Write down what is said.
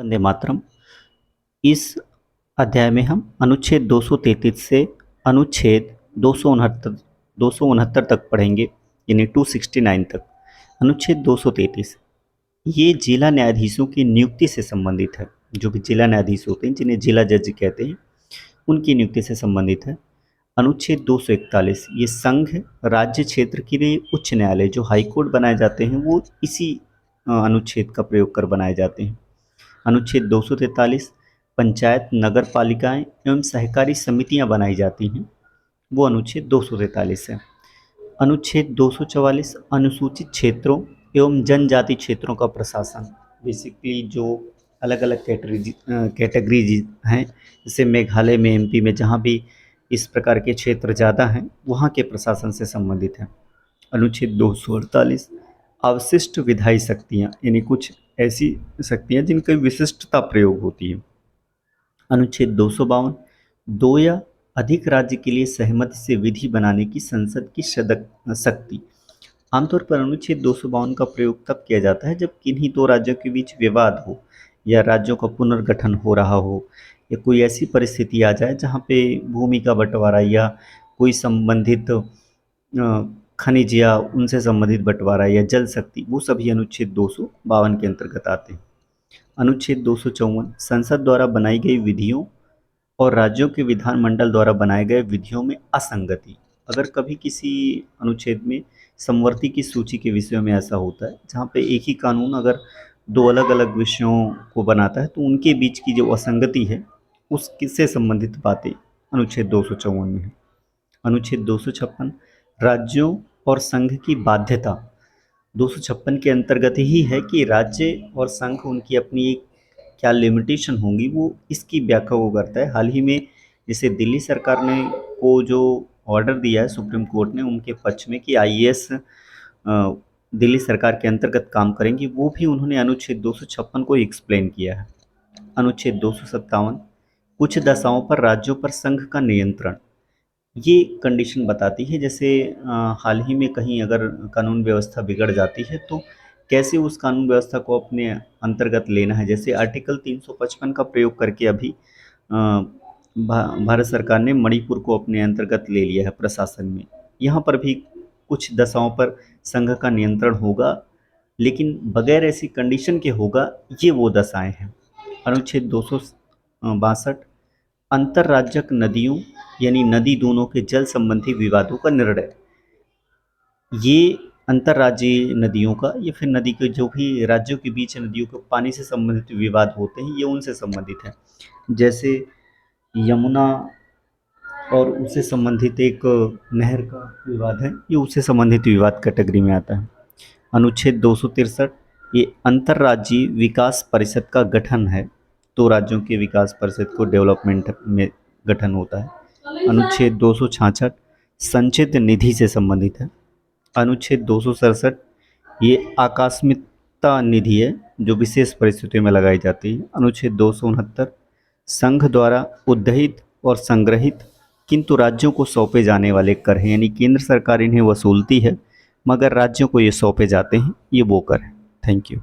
वंदे मातरम। इस अध्याय में हम अनुच्छेद 233 से अनुच्छेद 269 तक पढ़ेंगे, यानी 269 तक। अनुच्छेद 233 ये जिला न्यायाधीशों की नियुक्ति से संबंधित है। जो भी जिला न्यायाधीश होते हैं, जिन्हें जिला जज कहते हैं, उनकी नियुक्ति से संबंधित है। अनुच्छेद 241 ये संघ राज्य क्षेत्र के लिए उच्च न्यायालय जो हाईकोर्ट बनाए जाते हैं वो इसी अनुच्छेद का प्रयोग कर बनाए जाते हैं। अनुच्छेद 243 पंचायत नगर पालिकाएं एवं सहकारी समितियां बनाई जाती हैं, वो अनुच्छेद 243 है। अनुच्छेद 244 अनुसूचित क्षेत्रों एवं जनजाति क्षेत्रों का प्रशासन, बेसिकली जो अलग अलग कैटेगरीज हैं, जैसे मेघालय में, एमपी में, जहाँ भी इस प्रकार के क्षेत्र ज़्यादा हैं वहाँ के प्रशासन से संबंधित है। अनुच्छेद 248 अवशिष्ट विधायी शक्तियाँ, यानी कुछ ऐसी शक्तियाँ जिनकी विशिष्टता प्रयोग होती है। अनुच्छेद 252 दो या अधिक राज्य के लिए सहमति से विधि बनाने की संसद की शक्ति। आमतौर पर अनुच्छेद 252 का प्रयोग तब किया जाता है जब किन्हीं दो राज्यों के बीच विवाद हो या राज्यों का पुनर्गठन हो रहा हो या कोई ऐसी परिस्थिति आ जाए जहाँ पे भूमि का बंटवारा या कोई संबंधित खनिज या उनसे संबंधित बंटवारा या जल शक्ति, वो सभी अनुच्छेद 252 के अंतर्गत आते हैं। अनुच्छेद 254 संसद द्वारा बनाई गई विधियों और राज्यों के विधानमंडल द्वारा बनाए गए विधियों में असंगति। अगर कभी किसी अनुच्छेद में समवर्ती की सूची के विषयों में ऐसा होता है जहाँ पे एक ही कानून अगर दो अलग अलग विषयों को बनाता है तो उनके बीच की जो असंगति है उससे संबंधित बातें अनुच्छेद 254 में है। अनुच्छेद 256 राज्यों और संघ की बाध्यता 256 के अंतर्गत ही है कि राज्य और संघ उनकी अपनी एक क्या लिमिटेशन होंगी, वो इसकी व्याख्या को करता है। हाल ही में जैसे दिल्ली सरकार ने को जो ऑर्डर दिया है सुप्रीम कोर्ट ने उनके पक्ष में कि आईएएस दिल्ली सरकार के अंतर्गत काम करेंगी, वो भी उन्होंने अनुच्छेद 256 को एक्सप्लेन किया है। अनुच्छेद 257 कुछ दशाओं पर राज्यों पर संघ का नियंत्रण, ये कंडीशन बताती है जैसे हाल ही में कहीं अगर कानून व्यवस्था बिगड़ जाती है तो कैसे उस कानून व्यवस्था को अपने अंतर्गत लेना है। जैसे आर्टिकल 355 का प्रयोग करके अभी भारत सरकार ने मणिपुर को अपने अंतर्गत ले लिया है प्रशासन में। यहाँ पर भी कुछ दशाओं पर संघ का नियंत्रण होगा, लेकिन बगैर ऐसी कंडीशन के होगा, ये वो दशाएं हैं। अनुच्छेद 262 अंतर्राज्यिक नदियों यानी नदी दोनों के जल संबंधी विवादों का निर्णय। ये अंतर्राज्यीय नदियों का या फिर नदी के जो भी राज्यों के बीच नदियों के पानी से संबंधित विवाद होते हैं ये उनसे संबंधित है। जैसे यमुना और उससे संबंधित एक नहर का विवाद है, ये उससे संबंधित विवाद कैटेगरी में आता है। अनुच्छेद 263 ये अंतर्राज्यीय विकास परिषद का गठन है, दो राज्यों के विकास परिषद को डेवलपमेंट में गठन होता है। अनुच्छेद 266 संचित निधि से संबंधित है। अनुच्छेद 267 ये आकस्मिकता निधि है जो विशेष परिस्थितियों में लगाई जाती है। अनुच्छेद 269 संघ द्वारा उद्धृत और संग्रहित किंतु राज्यों को सौंपे जाने वाले कर हैं, यानी केंद्र सरकार इन्हें वसूलती है मगर राज्यों को ये सौंपे जाते हैं, ये वो कर है। Thank you.